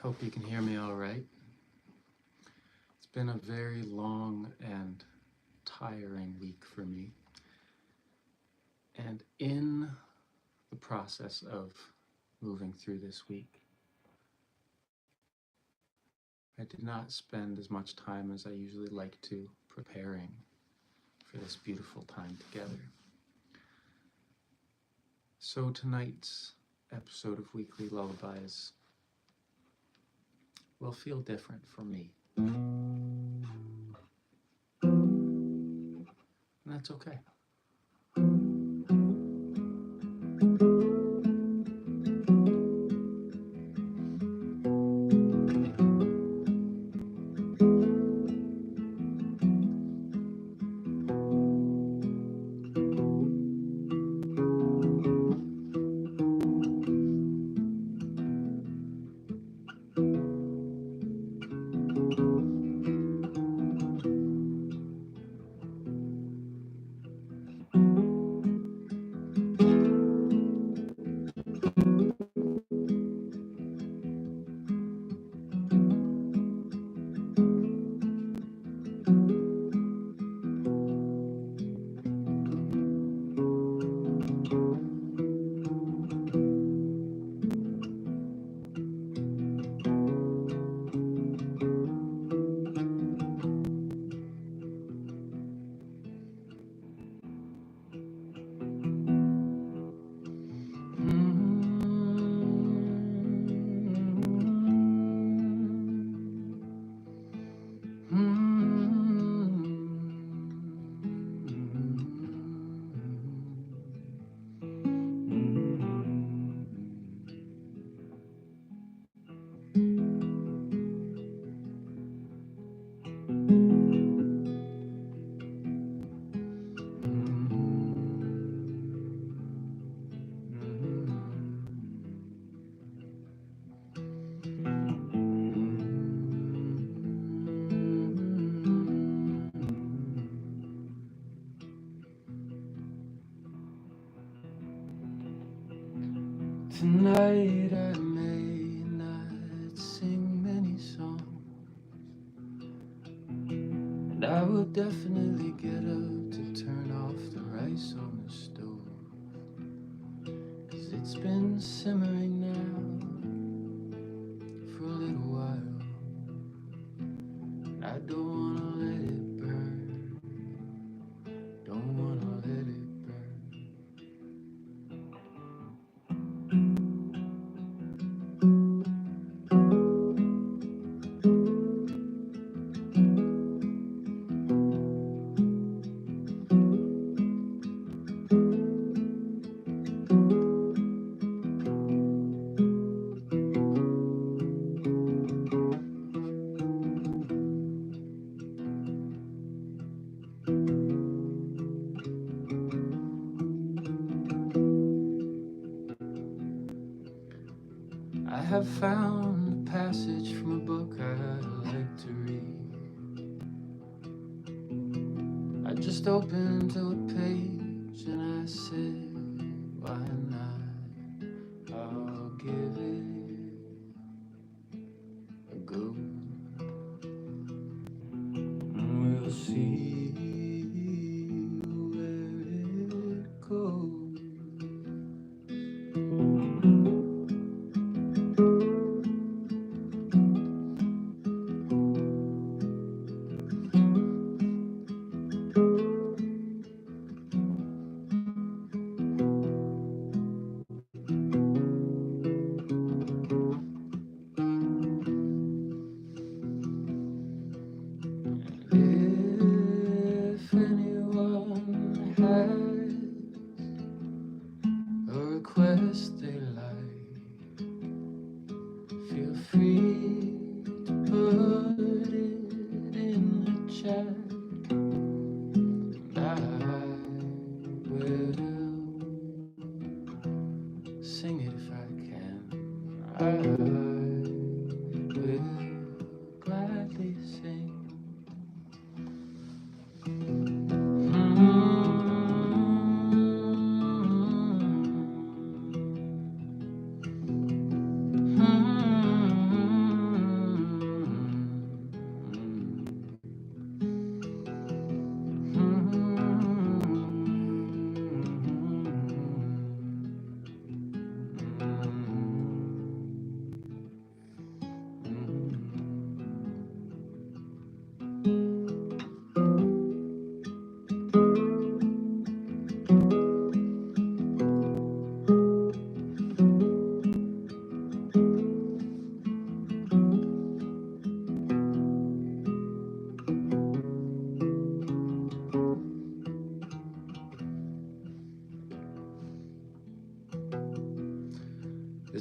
Hope you can hear me all right. It's been a very long and tiring week for me. And in the process of moving through this week, I did not spend as much time as I usually like to preparing for this beautiful time together. So tonight's episode of Weekly Lullabies will feel different for me. And that's okay. Tonight I may not sing many songs, and I will definitely get up to turn off the rice on the stove, 'cause it's been simmering now for a little while, and I don't wanna let it burn, don't wanna let it burn. I have found a passage from a book I like to read. I just opened to a page and I said, why not? I'll give it a go. And we'll see where it goes. If anyone has a request they like, feel free to put it in the chat, and I will sing it if I can. I will gladly sing.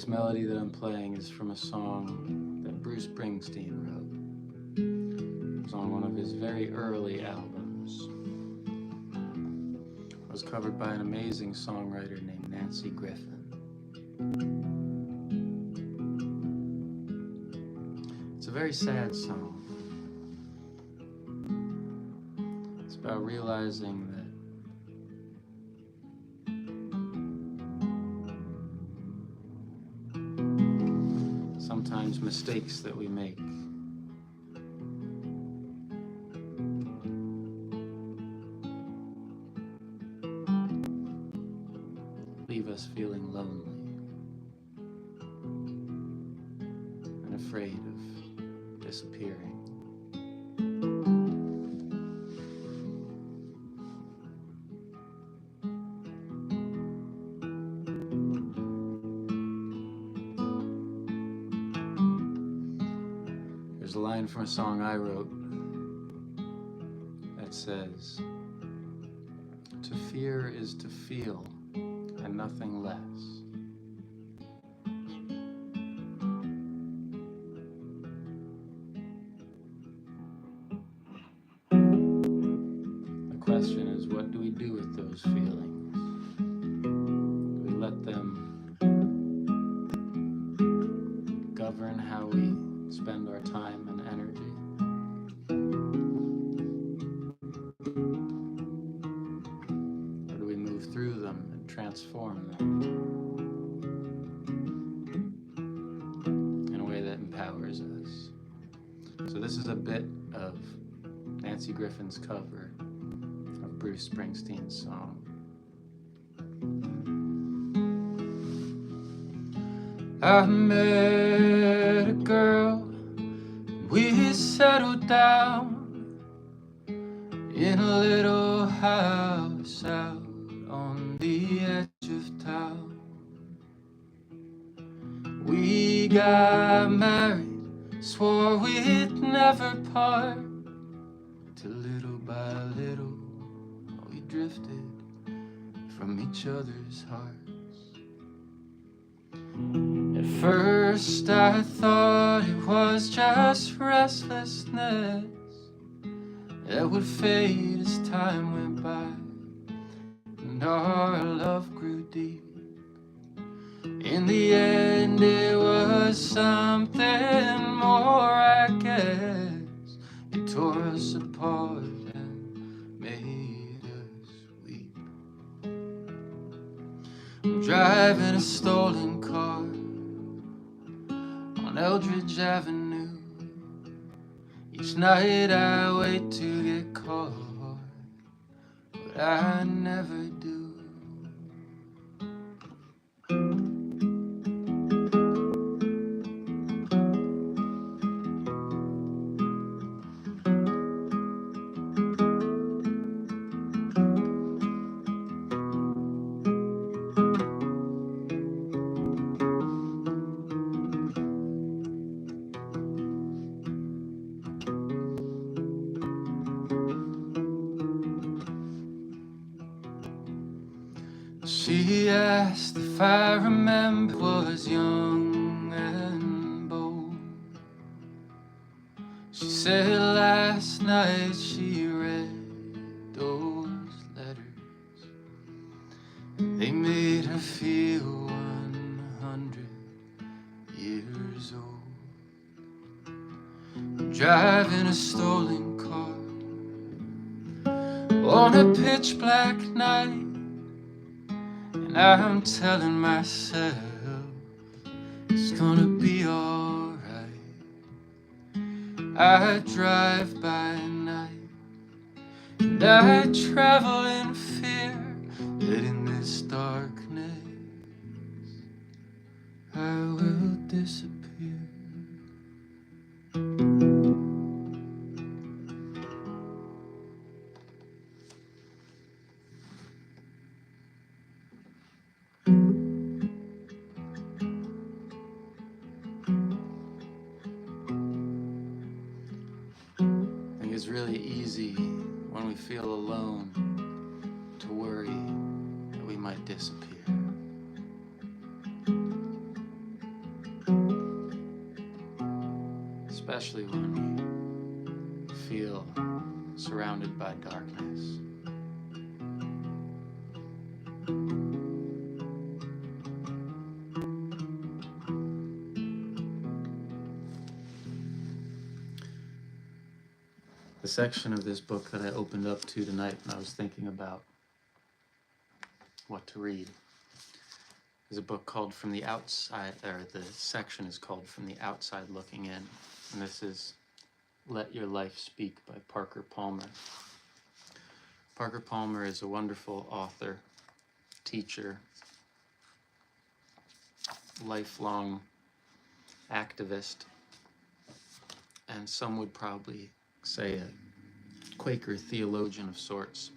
This melody that I'm playing is from a song that Bruce Springsteen wrote. It was on one of his very early albums. It was covered by an amazing songwriter named Nancy Griffin. It's a very sad song. It's about realizing that sometimes mistakes that we make leave us feeling lonely and afraid of disappearing. There's a line from a song I wrote that says, "To fear is to feel and nothing less." The question is, what do we do with those feelings? Do we let them govern how we spend our time and energy? Or do we move through them and transform them in a way that empowers us? So this is a bit of Nancy Griffin's cover of Bruce Springsteen's song. I met a girl, we settled down in a little house out on the edge of town. We got married, swore we'd never part, till little by little we drifted from each other's hearts. At first I thought it was just restlessness that would fade as time went by, and our love grew deep. In the end it was something more, I guess. It tore us apart and made us weep. I'm driving a stolen car on Eldridge Avenue. Each night I wait to get caught, but I never do. She asked if I remember, was young and bold. She said last night she read those letters, and they made her feel 100 years old. I'm driving a stolen car on a pitch black night, and I'm telling myself it's gonna be alright. I drive by night, and I travel in fear that in this darkness I will disappear. It's really easy when we feel alone to worry that we might disappear. especially when you feel surrounded by darkness. The section of this book that I opened up to tonight when I was thinking about what to read is a book called From the Outside, or the section is called From the Outside Looking In. And this is Let Your Life Speak by Parker Palmer. Parker Palmer is a wonderful author, teacher, lifelong activist, and some would probably say a Quaker theologian of sorts.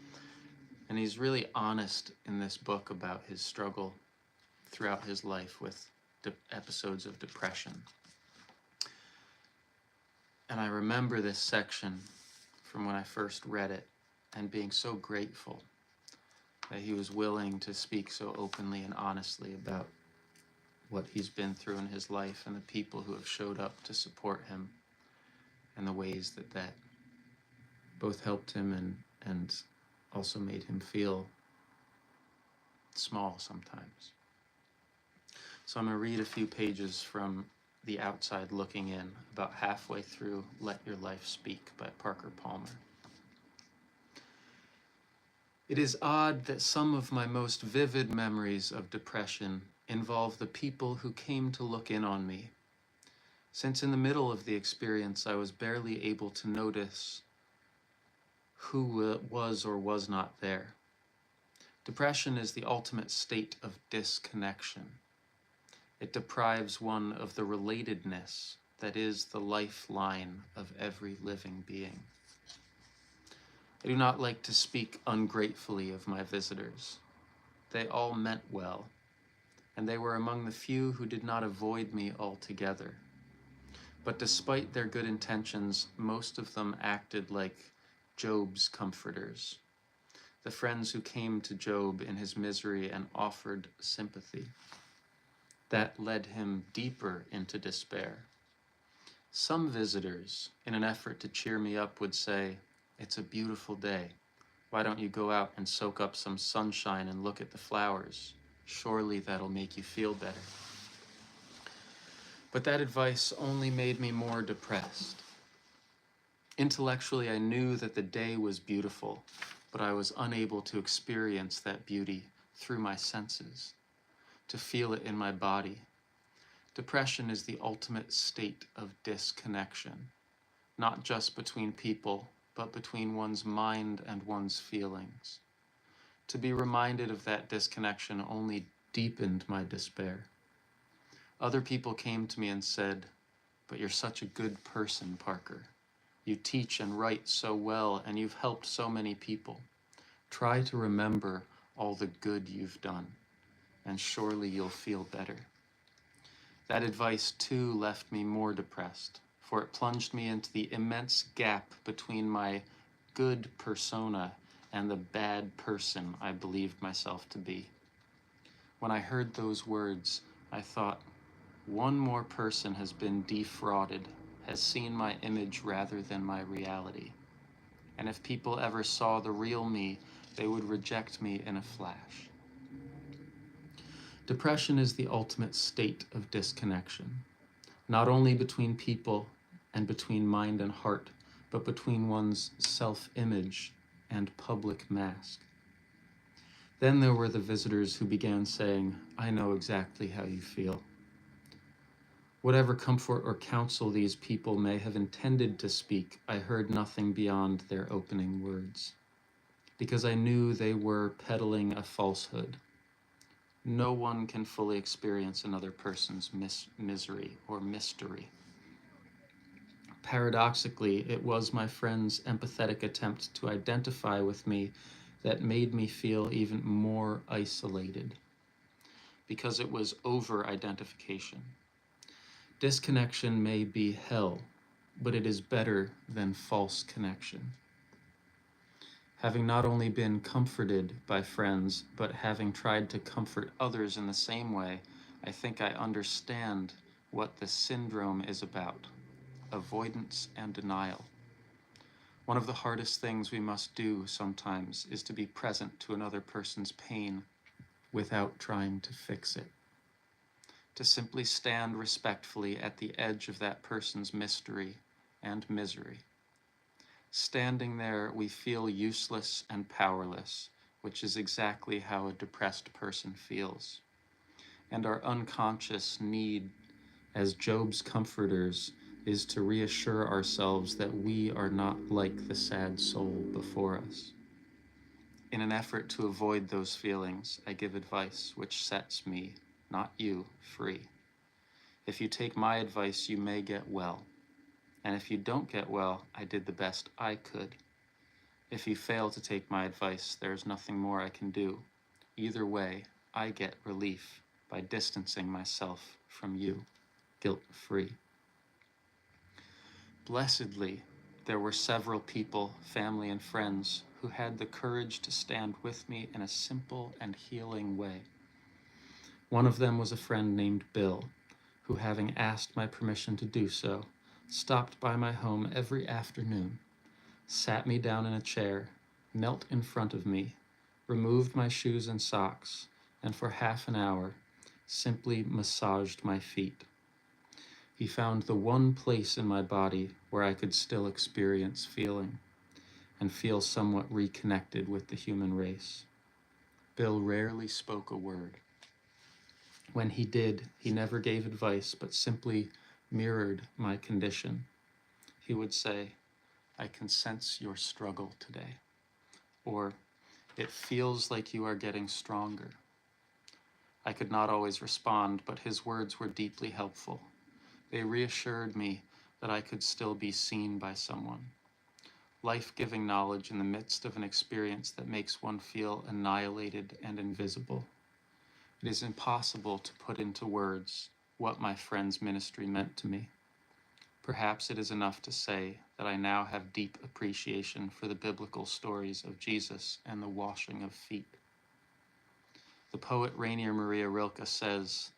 And he's really honest in this book about his struggle throughout his life with episodes of depression. And I remember this section from when I first read it and being so grateful that he was willing to speak so openly and honestly about what he's been through in his life and the people who have showed up to support him and the ways that that both helped him and also made him feel small sometimes. So I'm going to read a few pages from The Outside Looking In, about halfway through Let Your Life Speak by Parker Palmer. It is odd that some of my most vivid memories of depression involve the people who came to look in on me, since in the middle of the experience I was barely able to notice who was or was not there. Depression is the ultimate state of disconnection. It deprives one of the relatedness that is the lifeline of every living being. I do not like to speak ungratefully of my visitors. They all meant well, and they were among the few who did not avoid me altogether. But despite their good intentions, most of them acted like Job's comforters, the friends who came to Job in his misery and offered sympathy. That led him deeper into despair. Some visitors, in an effort to cheer me up, would say, "It's a beautiful day. Why don't you go out and soak up some sunshine and look at the flowers? Surely that'll make you feel better." But that advice only made me more depressed. Intellectually, I knew that the day was beautiful, but I was unable to experience that beauty through my senses, to feel it in my body. Depression is the ultimate state of disconnection, not just between people, but between one's mind and one's feelings. To be reminded of that disconnection only deepened my despair. Other people came to me and said, "But you're such a good person, Parker. You teach and write so well, and you've helped so many people. Try to remember all the good you've done, and surely you'll feel better." That advice, too, left me more depressed, for it plunged me into the immense gap between my good persona and the bad person I believed myself to be. When I heard those words, I thought, one more person has been defrauded, has seen my image rather than my reality. And if people ever saw the real me, they would reject me in a flash. Depression is the ultimate state of disconnection, not only between people and between mind and heart, but between one's self-image and public mask. Then there were the visitors who began saying, "I know exactly how you feel." Whatever comfort or counsel these people may have intended to speak, I heard nothing beyond their opening words, because I knew they were peddling a falsehood. No one can fully experience another person's misery or mystery. Paradoxically, it was my friend's empathetic attempt to identify with me that made me feel even more isolated, because it was over-identification. Disconnection may be hell, but it is better than false connection. Having not only been comforted by friends, but having tried to comfort others in the same way, I think I understand what the syndrome is about, avoidance, and denial. One of the hardest things we must do sometimes is to be present to another person's pain without trying to fix it. To simply stand respectfully at the edge of that person's mystery and misery. Standing there, we feel useless and powerless, which is exactly how a depressed person feels. And our unconscious need as Job's comforters is to reassure ourselves that we are not like the sad soul before us. In an effort to avoid those feelings, I give advice which sets me, not you, free. If you take my advice, you may get well. And if you don't get well, I did the best I could. If you fail to take my advice, there is nothing more I can do. Either way, I get relief by distancing myself from you, guilt-free. Blessedly, there were several people, family and friends, who had the courage to stand with me in a simple and healing way. One of them was a friend named Bill, who, having asked my permission to do so, stopped by my home every afternoon, sat me down in a chair, knelt in front of me, removed my shoes and socks, and for half an hour simply massaged my feet. He found the one place in my body where I could still experience feeling and feel somewhat reconnected with the human race. Bill rarely spoke a word. When he did, he never gave advice, but simply mirrored my condition. He would say, "I can sense your struggle today," or "It feels like you are getting stronger." I could not always respond, but his words were deeply helpful. They reassured me that I could still be seen by someone. Life-giving knowledge in the midst of an experience that makes one feel annihilated and invisible. It is impossible to put into words what my friend's ministry meant to me. Perhaps it is enough to say that I now have deep appreciation for the biblical stories of Jesus and the washing of feet. The poet Rainier Maria Rilke says,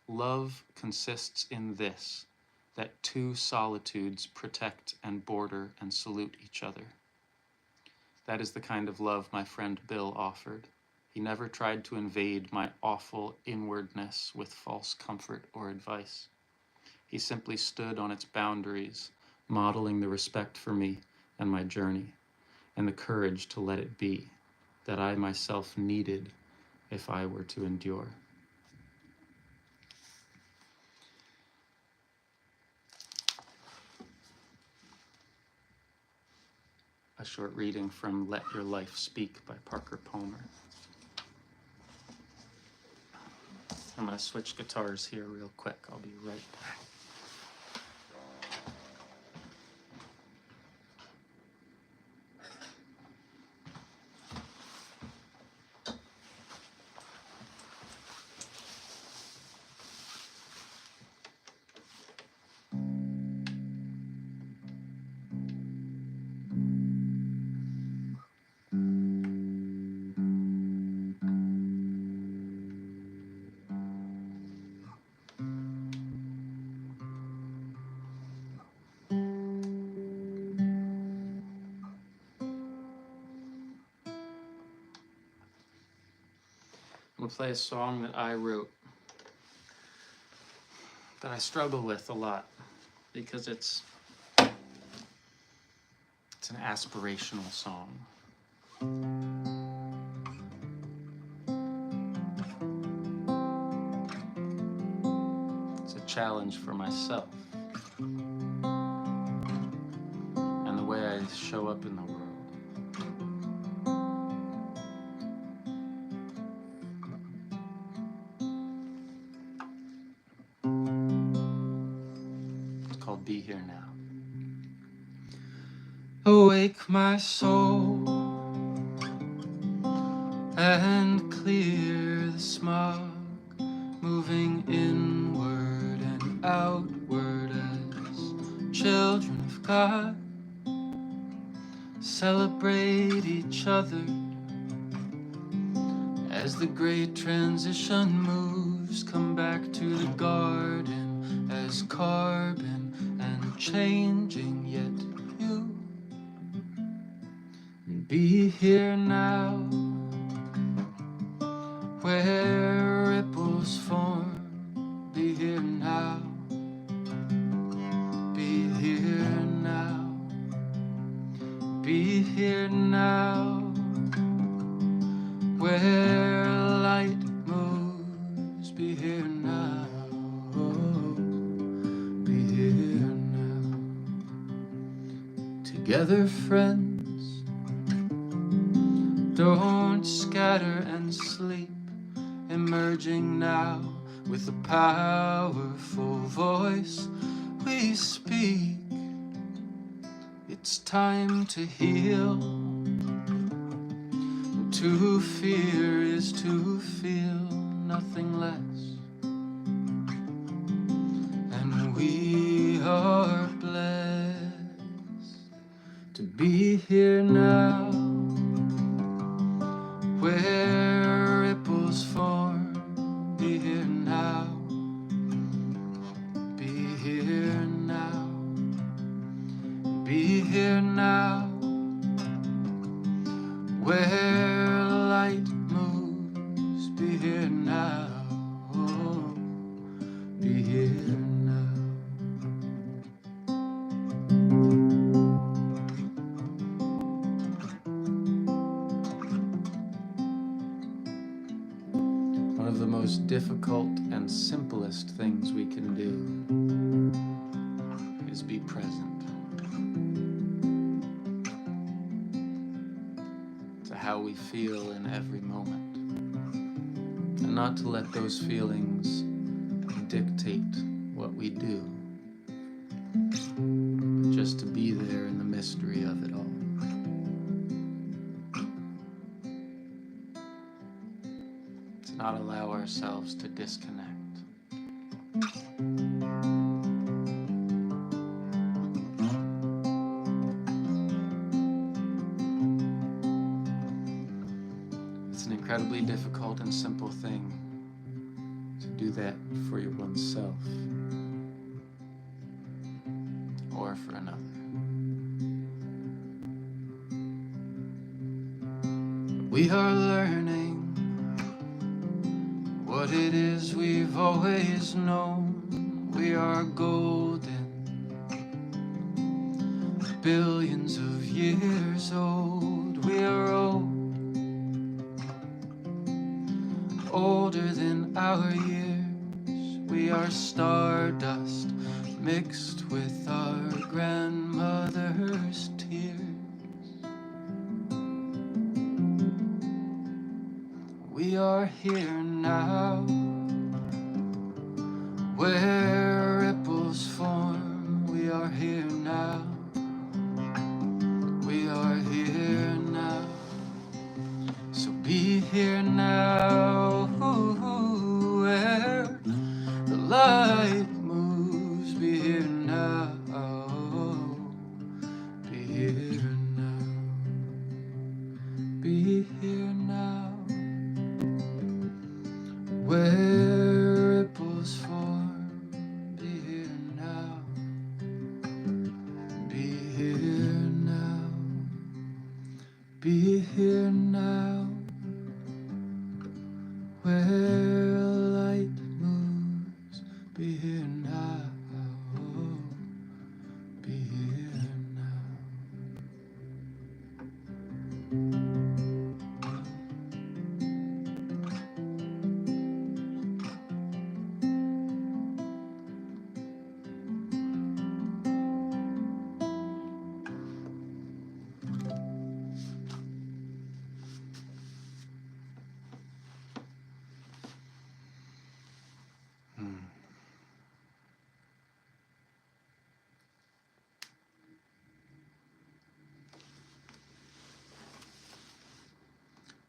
"Love consists in this, that two solitudes protect and border and salute each other." That is the kind of love my friend Bill offered. He never tried to invade my awful inwardness with false comfort or advice. He simply stood on its boundaries, modeling the respect for me and my journey, and the courage to let it be, that I myself needed if I were to endure. A short reading from Let Your Life Speak by Parker Palmer. I'm going to switch guitars here real quick. I'll be right back. I'm going to play a song that I wrote that I struggle with a lot because it's an aspirational song. It's a challenge for myself and the way I show up in the world. It's called Be Here Now. Awake my soul and clear the smog, moving inward and outward as children of God. Celebrate each other as the great transition moves. Come back to the garden as carbon and changing, yet you. And be here now, where ripples form. Be here now, be here now, be here now, where light moves. Be here now, be here now. Together, friends, don't scatter and sleep, emerging now with a powerful voice we speak. It's time to heal. To fear is to feel nothing less. And we are blessed to be here now, where ripples form. Be here now, be here now, be here now, where light moves. Be here now, be here now. One of the most difficult and simplest things we can do is be present to how we feel in every moment, and not to let those feelings dictate what we do, but just to be there in the mystery of it all. To not allow ourselves to disconnect. It's an incredibly difficult and simple thing to do that for your oneself or for another. We are learning what it is we've always known. We are golden, billions of years old. We are old, older than our years. We are stardust mixed with our grandmother's tears. We are here now, where ripples form. We are here now, we are here now. So be here now, where the light moves. Be here now, be here now, be here now, where ripples form. Be here now, be here now, be here now, where light moves. Be here now, be here now.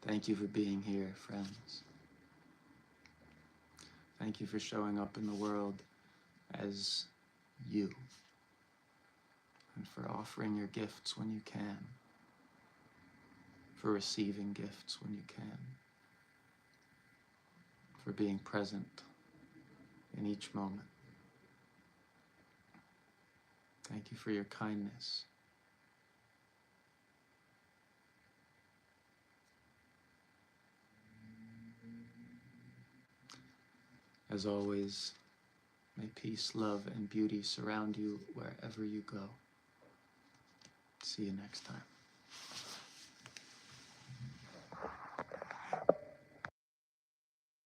Thank you for being here, friends. Thank you for showing up in the world as you, and for offering your gifts when you can, for receiving gifts when you can, for being present in each moment. Thank you for your kindness. As always, may peace, love, and beauty surround you wherever you go. See you next time.